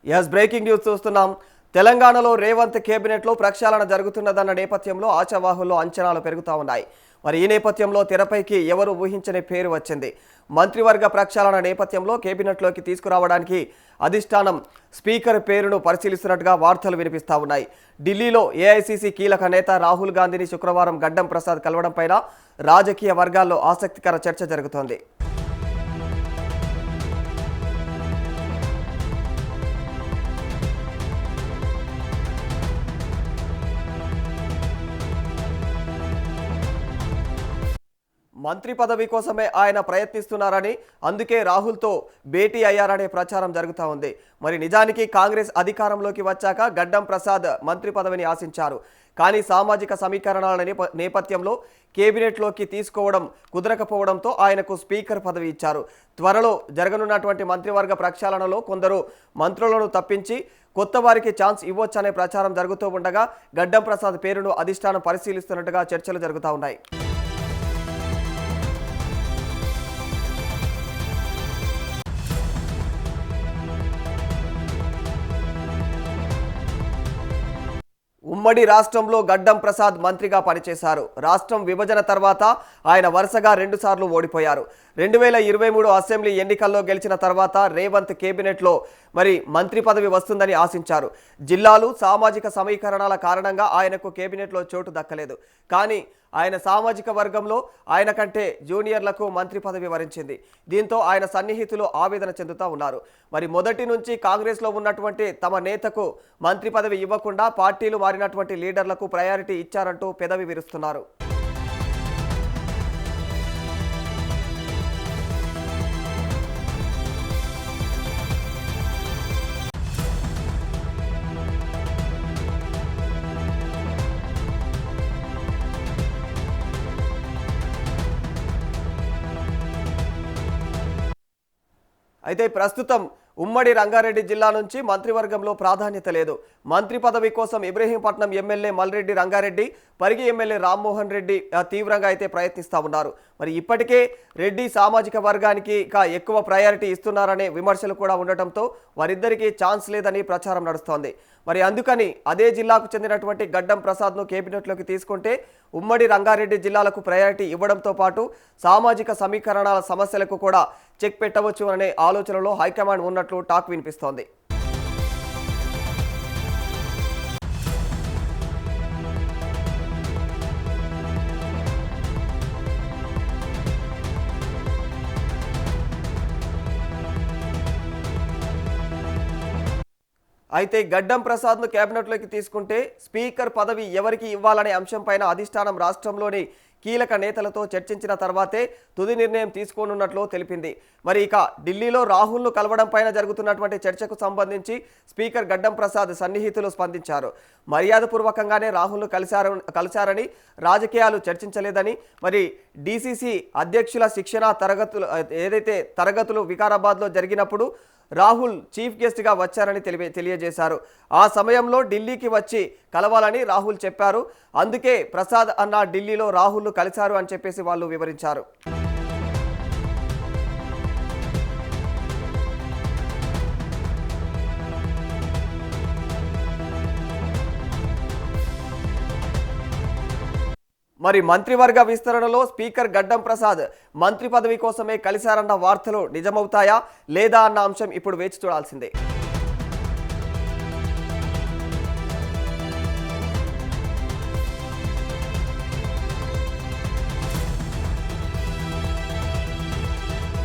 Yes breaking news చూస్తున్నాం. తెలంగాణలో రేవంత్ కేబినెట్లో ప్రక్షాళన జరుగుతున్నదన్న నేపథ్యంలో ఆశావాహుల్లో అంచనాలు పెరుగుతూ ఉన్నాయి. మరి ఈ నేపథ్యంలో తెరపైకి ఎవరు ఊహించని పేరు వచ్చింది. మంత్రివర్గ ప్రక్షాళన నేపథ్యంలో కేబినెట్లోకి తీసుకురావడానికి అధిష్టానం స్పీకర్ పేరును పరిశీలిస్తున్నట్టుగా వార్తలు వినిపిస్తూ ఉన్నాయి. ఢిల్లీలో ఏఐసీసీ కీలక నేత రాహుల్ గాంధీని శుక్రవారం గడ్డం ప్రసాద్ కలవడంపై రాజకీయ వర్గాల్లో ఆసక్తికర చర్చ జరుగుతోంది. మంత్రి పదవి కోసమే ఆయన ప్రయత్నిస్తున్నారని, అందుకే రాహుల్తో భేటీ అయ్యారనే ప్రచారం జరుగుతూ ఉంది. మరి నిజానికి కాంగ్రెస్ అధికారంలోకి వచ్చాక గడ్డం ప్రసాద్ మంత్రి పదవిని ఆశించారు. కానీ సామాజిక సమీకరణాల నేపథ్యంలో కేబినెట్లోకి తీసుకోవడం కుదరకపోవడంతో ఆయనకు స్పీకర్ పదవి ఇచ్చారు. త్వరలో జరగనున్నటువంటి మంత్రివర్గ ప్రక్షాళనలో కొందరు మంత్రులను తప్పించి కొత్త వారికి ఛాన్స్ ఇవ్వొచ్చనే ప్రచారం జరుగుతూ ఉండగా గడ్డం ప్రసాద్ పేరును అధిష్టానం పరిశీలిస్తున్నట్టుగా చర్చలు జరుగుతూ ఉన్నాయి. ఉమ్మడి రాష్ట్రంలో గడ్డం ప్రసాద్ మంత్రిగా పనిచేశారు. రాష్ట్రం విభజన తర్వాత ఆయన వరుసగా 2 సార్లు ఓడిపోయారు. 2023 అసెంబ్లీ ఎన్నికల్లో గెలిచిన తర్వాత రేవంత్ కేబినెట్లో మంత్రి పదవి వస్తుందని ఆశించారు. జిల్లాలు సామాజిక సమీకరణాల కారణంగా ఆయనకు కేబినెట్లో చోటు దక్కలేదు. కానీ ఆయన సామాజిక వర్గంలో ఆయన కంటే జూనియర్లకు మంత్రి పదవి వరించింది. దీంతో ఆయన సన్నిహితులు ఆవేదన చెందుతూ ఉన్నారు. మొదటి నుంచి కాంగ్రెస్లో ఉన్నటువంటి తమ నేతకు మంత్రి పదవి ఇవ్వకుండా పార్టీలు మారినటువంటి లీడర్లకు ప్రయారిటీ ఇచ్చారంటూ పెదవి విరుస్తున్నారు. అయితే ప్రస్తుతం ఉమ్మడి రంగారెడ్డి జిల్లా నుంచి మంత్రివర్గంలో ప్రాధాన్యత లేదు. మంత్రి పదవి కోసం ఇబ్రహీంపట్నం ఎమ్మెల్యే మల్రెడ్డి రంగారెడ్డి, పరిగి ఎమ్మెల్యే రామ్మోహన్ రెడ్డి తీవ్రంగా అయితే ప్రయత్నిస్తూ ఉన్నారు. ఇప్పటికే రెడ్డి సామాజిక వర్గానికి ఎక్కువ ప్రయారిటీ ఇస్తున్నారనే విమర్శలు కూడా ఉండటంతో వారిద్దరికీ ఛాన్స్ లేదని ప్రచారం నడుస్తోంది. అందుకని అదే జిల్లాకు చెందినటువంటి గడ్డం ప్రసాద్ను కేబినెట్లోకి తీసుకుంటే ఉమ్మడి రంగారెడ్డి జిల్లాలకు ప్రయారిటీ ఇవ్వడంతో పాటు సామాజిక సమీకరణాల సమస్యలకు కూడా చెక్ పెట్టవచ్చు అనే ఆలోచనలో హైకమాండ్ ఉన్నట్లు టాక్ వినిపిస్తోంది. అయితే గడ్డం ప్రసాద్ను కేబినెట్లోకి తీసుకుంటే స్పీకర్ పదవి ఎవరికి ఇవ్వాలనే అంశంపైన అధిష్టానం రాష్ట్రంలోని కీలక నేతలతో చర్చించిన తర్వాతే తుది నిర్ణయం తీసుకోనున్నట్లు తెలిపింది. ఇక ఢిల్లీలో రాహుల్ను కలవడం పైన జరుగుతున్నటువంటి చర్చకు సంబంధించి స్పీకర్ గడ్డం ప్రసాద్ సన్నిహితులు స్పందించారు. మర్యాదపూర్వకంగానే రాహుల్ను కలిశారని, రాజకీయాలు చర్చించలేదని, డీసీసీ అధ్యక్షుల శిక్షణ తరగతులు వికారాబాద్లో జరిగినప్పుడు రాహుల్ చీఫ్ గెస్ట్గా వచ్చారని తెలియజేశారు. ఆ సమయంలో ఢిల్లీకి వచ్చి కలవాలని రాహుల్ చెప్పారు. అందుకే ప్రసాద్ అన్న ఢిల్లీలో రాహుల్ను కలిశారు అని చెప్పేసి వాళ్ళు వివరించారు. మంత్రివర్గ విస్తరణలో స్పీకర్ గడ్డం ప్రసాద్ మంత్రి పదవి కోసమే కలిశారన్న వార్తలు నిజమవుతాయా లేదా అన్న అంశం ఇప్పుడు వేచి చూడాల్సిందే.